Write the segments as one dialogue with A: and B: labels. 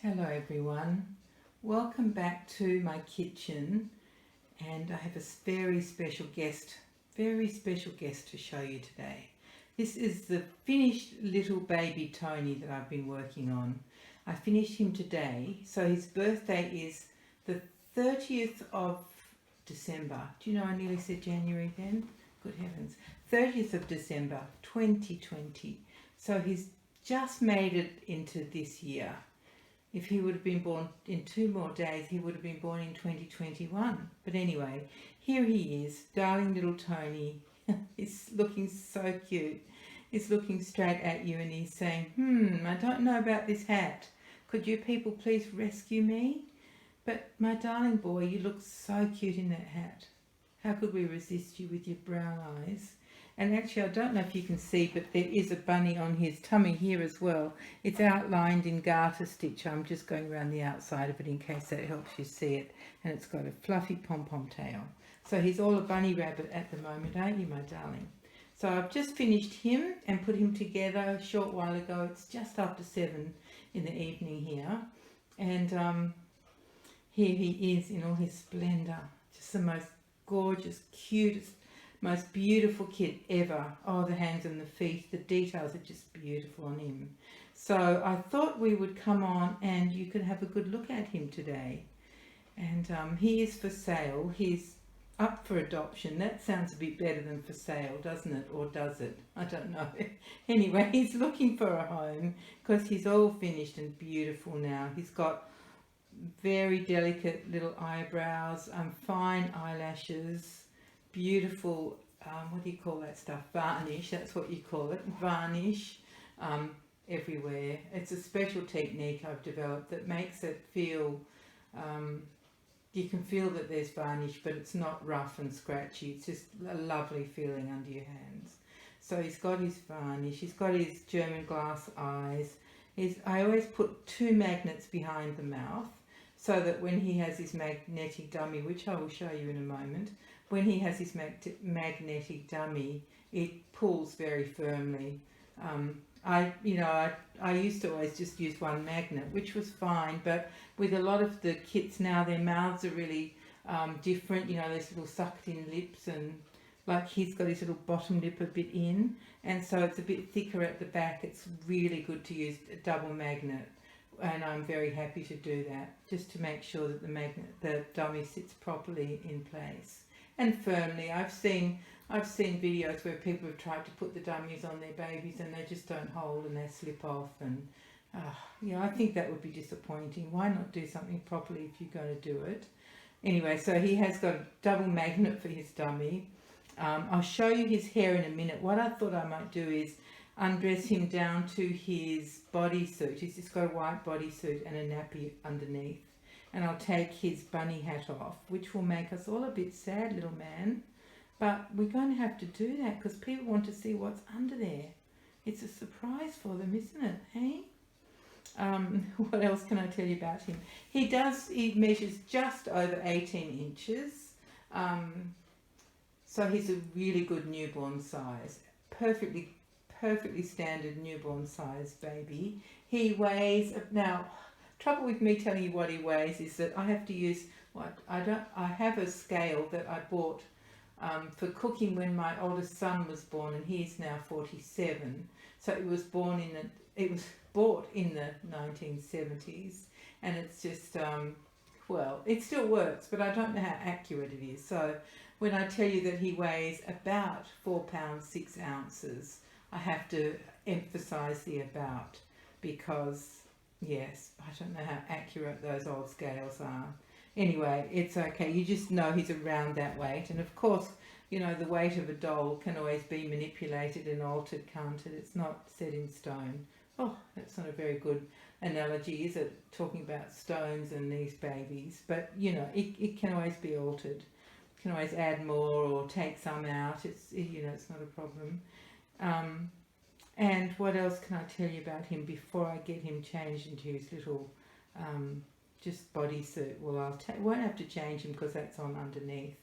A: Hello everyone, welcome back to my kitchen, and I have a very special guest to show you today. This is the finished little baby Tony that I've been working on. I finished him today, so his birthday is the 30th of December. Do you know I nearly said January then? Good heavens. 30th of December 2020. So he's just made it into this year. If he would have been born in 2 more days, he would have been born in 2021. But anyway, here he is, darling little Tony. He's looking so cute. He's looking straight at you and he's saying, I don't know about this hat. Could you people please rescue me? But my darling boy, you look so cute in that hat. How could we resist you with your brown eyes? And actually, I don't know if you can see, but there is a bunny on his tummy here as well. It's outlined in garter stitch. I'm just going around the outside of it in case that helps you see it. And it's got a fluffy pom-pom tail. So he's all a bunny rabbit at the moment, aren't you, my darling? So I've just finished him and put him together a short while ago. It's just after 7 in the evening here. And here he is in all his splendour. Just the most gorgeous, cutest, most beautiful kid ever. Oh, the hands and the feet, the details are just beautiful on him. So I thought we would come on and you could have a good look at him today. And he is for sale. He's up for adoption. That sounds a bit better than for sale, doesn't it? Or does it? I don't know. Anyway, he's looking for a home because he's all finished and beautiful now. He's got very delicate little eyebrows, fine eyelashes, beautiful, what do you call that stuff? Varnish, that's what you call it, varnish everywhere. It's a special technique I've developed that makes it feel, you can feel that there's varnish, but it's not rough and scratchy. It's just a lovely feeling under your hands. So he's got his varnish, he's got his German glass eyes. I always put 2 magnets behind the mouth so that when he has his magnetic dummy, which I will show you in a moment, when he has his magnetic dummy, it pulls very firmly. I used to always just use 1 magnet, which was fine, but with a lot of the kits now, their mouths are really different. You know, those little sucked-in lips, and like he's got his little bottom lip a bit in, and so it's a bit thicker at the back. It's really good to use a double magnet, and I'm very happy to do that, just to make sure that the dummy sits properly in place and firmly. I've seen videos where people have tried to put the dummies on their babies and they just don't hold and they slip off, and I think that would be disappointing. Why not do something properly if you're going to do it? Anyway, so he has got a double magnet for his dummy. I'll show you his hair in a minute. What I thought I might do is undress him down to his bodysuit. He's just got a white bodysuit and a nappy underneath. And I'll take his bunny hat off, which will make us all a bit sad, little man. But we're going to have to do that because people want to see what's under there. It's a surprise for them, isn't it? Hey? What else can I tell you about him? He measures just over 18 inches. So he's a really good newborn size. Perfectly standard newborn size baby. He weighs, now, trouble with me telling you what he weighs is that I have to use I have a scale that I bought for cooking when my oldest son was born, and he's now 47. So it was bought in the 1970s, and it's just well, it still works, but I don't know how accurate it is. So when I tell you that he weighs about 4 pounds 6 ounces, I have to emphasize the about, because yes, I don't know how accurate those old scales are. Anyway, it's okay. You just know he's around that weight. And of course, you know, the weight of a doll can always be manipulated and altered, can't it? It's not set in stone. Oh, that's not a very good analogy, is it? Talking about stones and these babies. But, you know, it can always be altered. You can always add more or take some out. It's not a problem. And what else can I tell you about him before I get him changed into his little just bodysuit? Well, I won't have to change him because that's on underneath.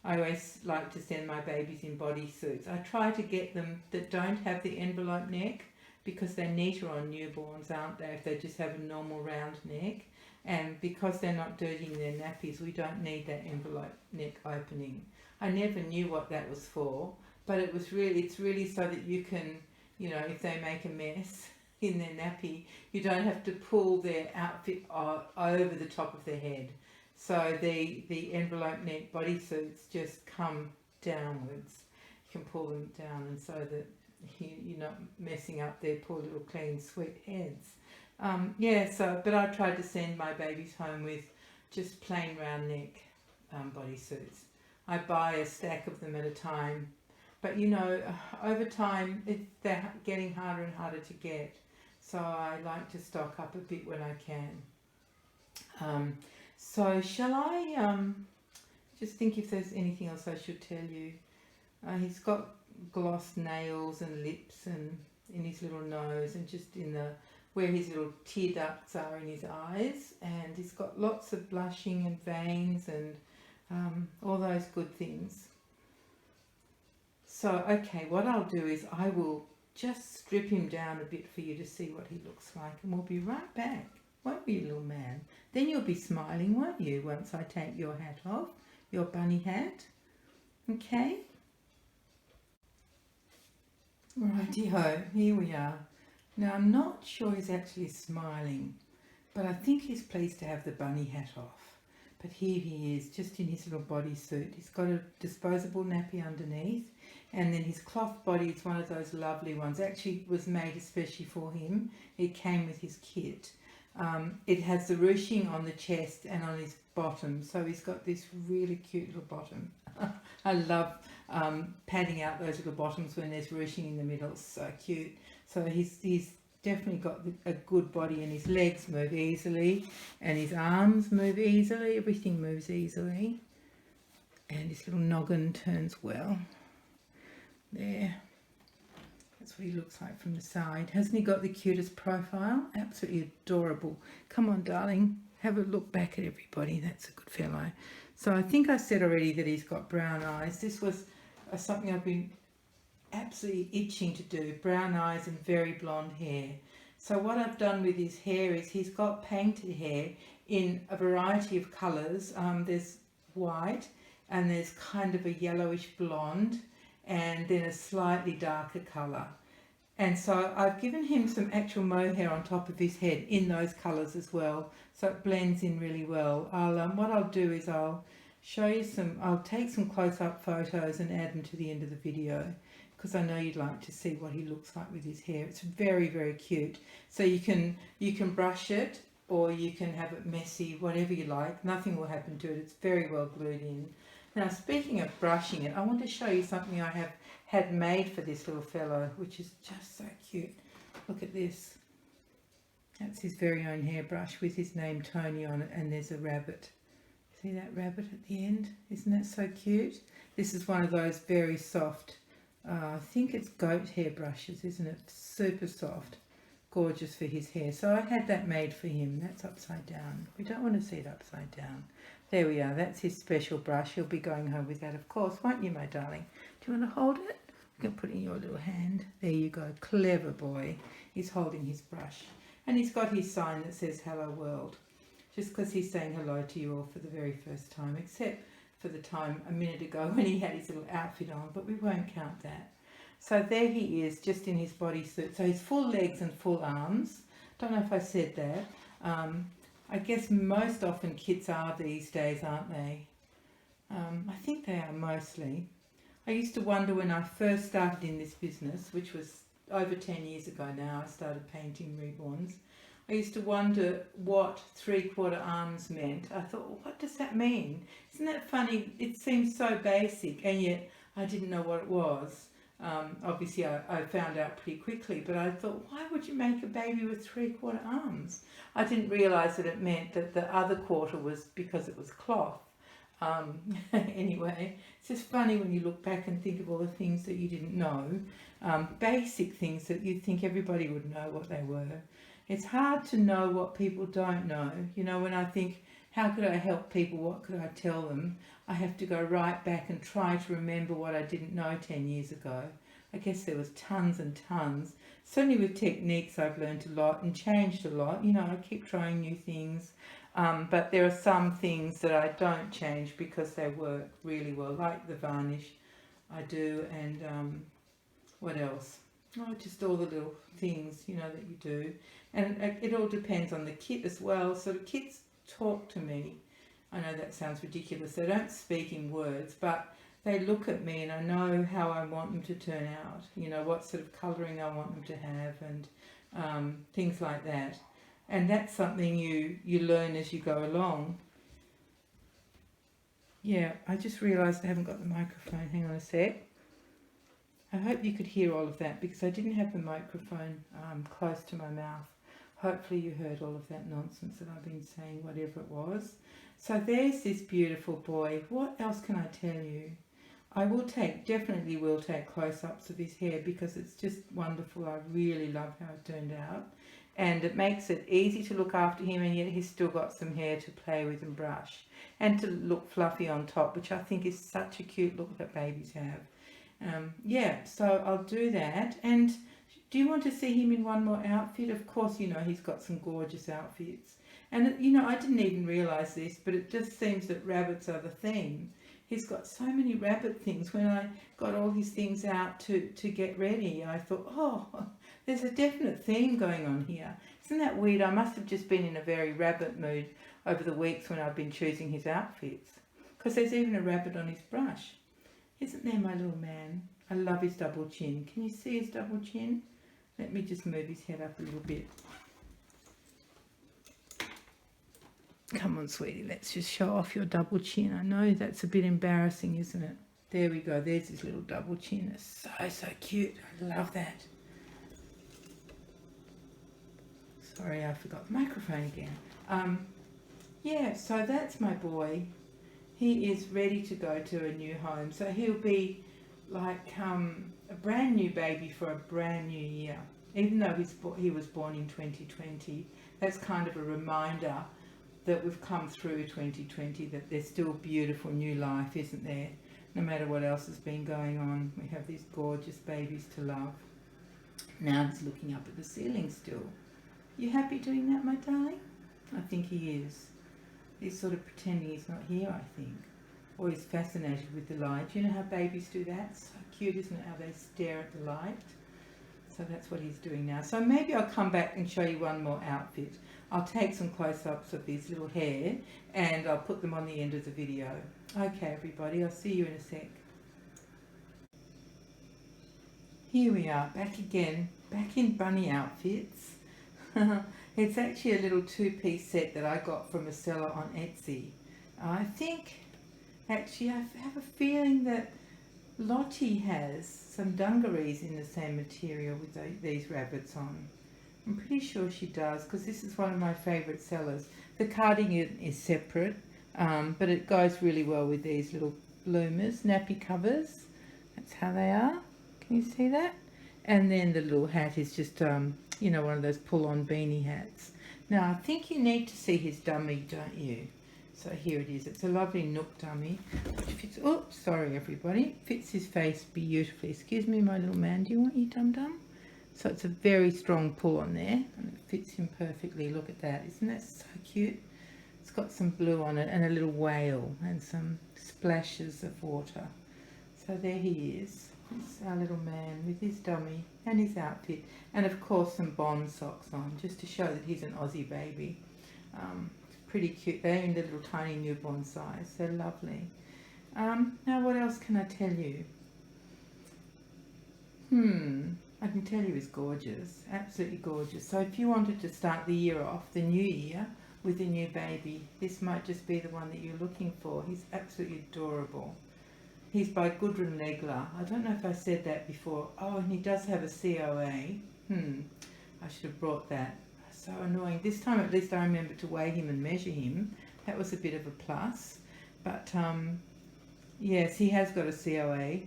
A: I always like to send my babies in bodysuits. I try to get them that don't have the envelope neck, because they're neater on newborns, aren't they, if they just have a normal round neck. And because they're not dirtying their nappies, we don't need that envelope neck opening. I never knew what that was for, but it's really so that you can, you know, if they make a mess in their nappy, you don't have to pull their outfit over the top of their head. So the envelope neck bodysuits just come downwards. You can pull them down, and so that you're not messing up their poor little clean sweet heads. But I tried to send my babies home with just plain round neck bodysuits. I buy a stack of them at a time, but you know, over time they're getting harder and harder to get, so I like to stock up a bit when I can. So shall I just think if there's anything else I should tell you? He's got gloss nails and lips and in his little nose, and just in the where his little tear ducts are in his eyes, and he's got lots of blushing and veins and all those good things. So okay, what I'll do is I will just strip him down a bit for you to see what he looks like, and we'll be right back, won't we, little man? Then you'll be smiling, won't you, once I take your hat off, your bunny hat. Okay? Righty-ho, here we are. Now, I'm not sure he's actually smiling, but I think he's pleased to have the bunny hat off. But here he is, just in his little bodysuit. He's got a disposable nappy underneath, and then his cloth body is one of those lovely ones. Actually was made especially for him. It came with his kit. It has the ruching on the chest and on his bottom, so he's got this really cute little bottom. I love padding out those little bottoms when there's ruching in the middle. It's so cute. So he's definitely got a good body, and his legs move easily, and his arms move easily. Everything moves easily, and his little noggin turns well. There. That's what he looks like from the side. Hasn't he got the cutest profile? Absolutely adorable. Come on, darling. Have a look back at everybody. That's a good fellow. So I think I said already that he's got brown eyes. This was something I've been absolutely itching to do. Brown eyes and very blonde hair. So what I've done with his hair is he's got painted hair in a variety of colours. There's white, and there's kind of a yellowish blonde, and then a slightly darker colour. And so I've given him some actual mohair on top of his head in those colours as well, so it blends in really well. What I'll do is I'll show you I'll take some close-up photos and add them to the end of the video, because I know you'd like to see what he looks like with his hair. It's very, very cute. So you can brush it, or you can have it messy, whatever you like. Nothing will happen to it. It's very well glued in. Now, speaking of brushing it, I want to show you something I have had made for this little fellow, which is just so cute. Look at this. That's his very own hairbrush with his name Tony on it, and there's a rabbit. See that rabbit at the end? Isn't that so cute? This is one of those very soft, I think it's goat hair brushes, isn't it? Super soft. Gorgeous for his hair. So I had that made for him. That's upside down. We don't want to see it upside down. There we are. That's his special brush. He'll be going home with that, of course, won't you, my darling? Do you want to hold it? You can put it in your little hand. There you go. Clever boy. He's holding his brush. And he's got his sign that says Hello World. Just because he's saying hello to you all for the very first time, except for the time a minute ago when he had his little outfit on, but we won't count that. So there he is, just in his bodysuit. So he's full legs and full arms. Don't know if I said that. I guess most often kits are these days, aren't they? I think they are mostly. I used to wonder when I first started in this business, which was over 10 years ago now, I started painting reborns. I used to wonder what 3/4 arms meant. I thought, well, what does that mean? Isn't that funny? It seems so basic, and yet I didn't know what it was. Obviously I found out pretty quickly, but I thought, why would you make a baby with 3/4 arms? I didn't realise that it meant that the other quarter was because it was cloth. Anyway, it's just funny when you look back and think of all the things that you didn't know, basic things that you'd think everybody would know what they were. It's hard to know what people don't know. You know, when I think, how could I help people? What could I tell them? I have to go right back and try to remember what I didn't know 10 years ago. I guess there was tons and tons. Certainly with techniques I've learned a lot and changed a lot. You know, I keep trying new things. But there are some things that I don't change because they work really well, like the varnish I do, and what else? Oh, just all the little things, you know, that you do. And it all depends on the kit as well. So the kits talk to me. I know that sounds ridiculous. They don't speak in words, but they look at me and I know how I want them to turn out. You know, what sort of colouring I want them to have and things like that. And that's something you learn as you go along. Yeah, I just realised I haven't got the microphone. Hang on a sec. I hope you could hear all of that because I didn't have the microphone close to my mouth. Hopefully you heard all of that nonsense that I've been saying, whatever it was. So there's this beautiful boy. What else can I tell you? I definitely will take close-ups of his hair because it's just wonderful. I really love how it turned out. And it makes it easy to look after him, and yet he's still got some hair to play with and brush. And to look fluffy on top, which I think is such a cute look that babies have. Yeah, so I'll do that. And do you want to see him in one more outfit? Of course, you know, he's got some gorgeous outfits. And, you know, I didn't even realise this, but it just seems that rabbits are the theme. He's got so many rabbit things. When I got all his things out to get ready, I thought, oh, there's a definite theme going on here. Isn't that weird? I must have just been in a very rabbit mood over the weeks when I've been choosing his outfits. Because there's even a rabbit on his brush. Isn't there, my little man? I love his double chin. Can you see his double chin? Let me just move his head up a little bit. Come on, sweetie, let's just show off your double chin. I know that's a bit embarrassing, isn't it? There we go. There's his little double chin. It's so cute. I love that. Sorry, I forgot the microphone again. Yeah, so that's my boy. He is ready to go to a new home. So he'll be like a brand new baby for a brand new year. Even though he was born in 2020, that's kind of a reminder that we've come through 2020, that there's still beautiful new life, isn't there? No matter what else has been going on, we have these gorgeous babies to love. Now he's looking up at the ceiling still. You happy doing that, my darling? I think he is. He's sort of pretending he's not here, I think. Or he's fascinated with the light. You know how babies do that? So cute, isn't it, how they stare at the light? So that's what he's doing now. So maybe I'll come back and show you one more outfit. I'll take some close-ups of his little hair and I'll put them on the end of the video. Okay, everybody, I'll see you in a sec. Here we are, back again, back in bunny outfits. It's actually a little two-piece set that I got from a seller on Etsy. I think, actually, I have a feeling that Lottie has some dungarees in the same material with these rabbits on. I'm pretty sure she does, because this is one of my favourite sellers. The cardigan is separate, but it goes really well with these little bloomers, nappy covers. That's how they are. Can you see that? And then the little hat is just, you know, one of those pull-on beanie hats. Now, I think you need to see his dummy, don't you? So here it is. It's a lovely Nook dummy. Which fits, oh, sorry, everybody. Fits his face beautifully. Excuse me, my little man. Do you want your dum-dum? So it's a very strong pull on there, and it fits him perfectly. Look at that. Isn't that so cute? It's got some blue on it and a little whale and some splashes of water. So there he is. It's our little man with his dummy and his outfit. And of course some Bond socks on, just to show that he's an Aussie baby. Pretty cute. They're in the little tiny newborn size. They're lovely. Now what else can I tell you? I can tell you he's gorgeous, absolutely gorgeous. So if you wanted to start the year off, the new year, with a new baby, this might just be the one that you're looking for. He's absolutely adorable. He's by Gudrun Legler. I don't know if I said that before. Oh, and he does have a COA. I should have brought that. So annoying. This time at least I remembered to weigh him and measure him. That was a bit of a plus. But yes, he has got a COA.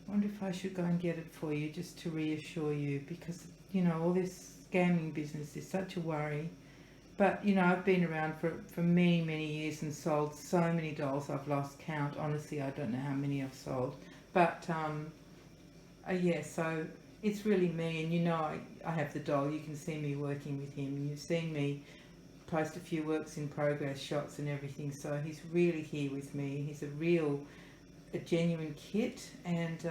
A: I wonder if I should go and get it for you just to reassure you, because, you know, all this scamming business is such a worry. But, you know, I've been around for many, many years and sold so many dolls I've lost count. Honestly, I don't know how many I've sold. But yeah, so it's really me, and you know I have the doll. You can see me working with him, and you've seen me post a few works in progress shots and everything. So he's really here with me. He's a genuine kit. And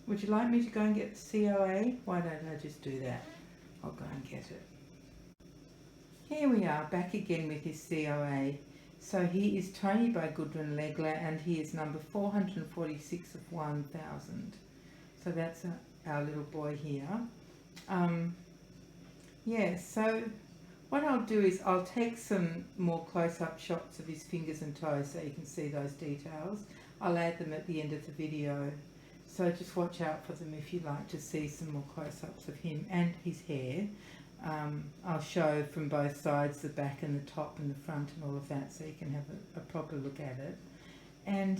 A: would you like me to go and get the COA? Why don't I just do that? I'll go and get it. Here we are, back again with his COA. So he is Tony by Gudrun Legler, and he is number 446 of 1000. So that's our little boy here. Yeah, so what I'll do is I'll take some more close-up shots of his fingers and toes so you can see those details. I'll add them at the end of the video. So just watch out for them if you'd like to see some more close-ups of him and his hair. I'll show from both sides, the back and the top and the front and all of that, so you can have a proper look at it. And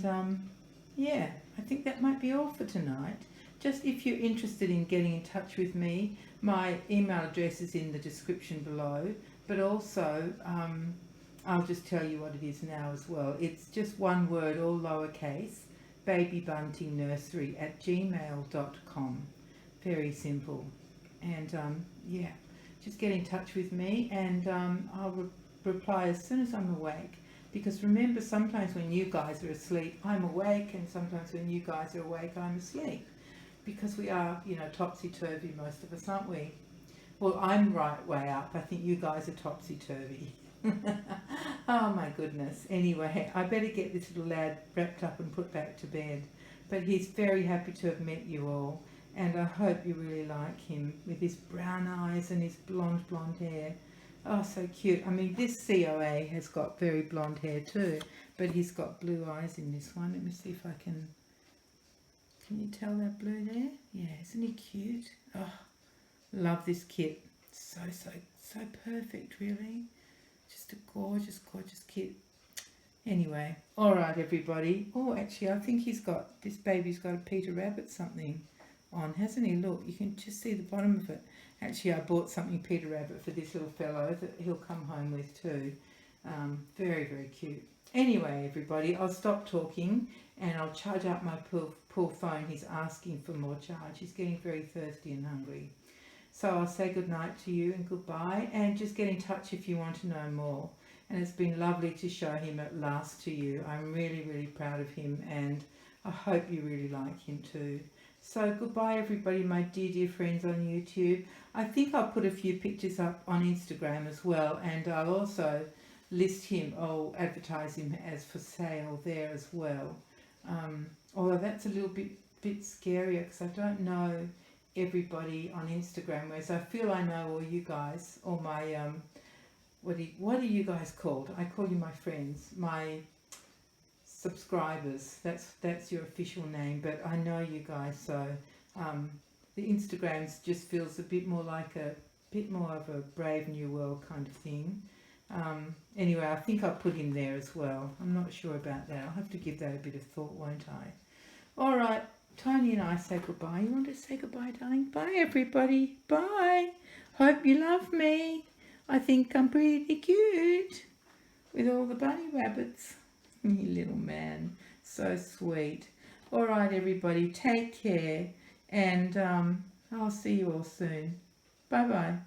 A: yeah, I think that might be all for tonight. Just if you're interested in getting in touch with me, my email address is in the description below, but also I'll just tell you what it is now as well. It's just one word, all lowercase, babybuntingnursery@gmail.com. Very simple. And yeah, just get in touch with me, and I'll reply as soon as I'm awake. Because remember, sometimes when you guys are asleep, I'm awake, and sometimes when you guys are awake, I'm asleep. Because we are, you know, topsy-turvy, most of us, aren't we? Well, I'm right way up. I think you guys are topsy-turvy. Oh my goodness. Anyway, I better get this little lad wrapped up and put back to bed. But he's very happy to have met you all, and I hope you really like him with his brown eyes and his blonde hair. Oh, so cute. I mean, this COA has got very blonde hair too, but he's got blue eyes in this one. Let me see if I can... Can you tell that blue there? Yeah, isn't he cute? Oh, love this kit. So perfect, really. Just a gorgeous kit. Anyway, all right, everybody. Oh, actually, I think this baby's got a Peter Rabbit something on, hasn't he? Look, you can just see the bottom of it. Actually, I bought something Peter Rabbit for this little fellow that he'll come home with too. Very cute. Anyway, everybody, I'll stop talking and I'll charge up my poor phone. He's asking for more charge. He's getting very thirsty and hungry. So I'll say good night to you and goodbye, and just get in touch if you want to know more. And it's been lovely to show him at last to you. I'm really proud of him, and I hope you really like him too. So goodbye, everybody, my dear friends on YouTube. I think I'll put a few pictures up on Instagram as well, and I'll also list him, or advertise him as for sale there as well. Although that's a little bit scarier, because I don't know everybody on Instagram, whereas I feel I know all you guys, all my what are you guys called? I call you my friends, my subscribers. That's your official name, but I know you guys, so the Instagrams just feels a bit more like a bit more of a Brave New World kind of thing. Anyway, I think I'll put him there as well. I'm not sure about that. I'll have to give that a bit of thought, won't I? All right, Tony and I say goodbye. You want to say goodbye, darling? Bye, everybody. Bye. Hope you love me. I think I'm pretty cute with all the bunny rabbits. You little man. So sweet. All right, everybody. Take care. And I'll see you all soon. Bye-bye.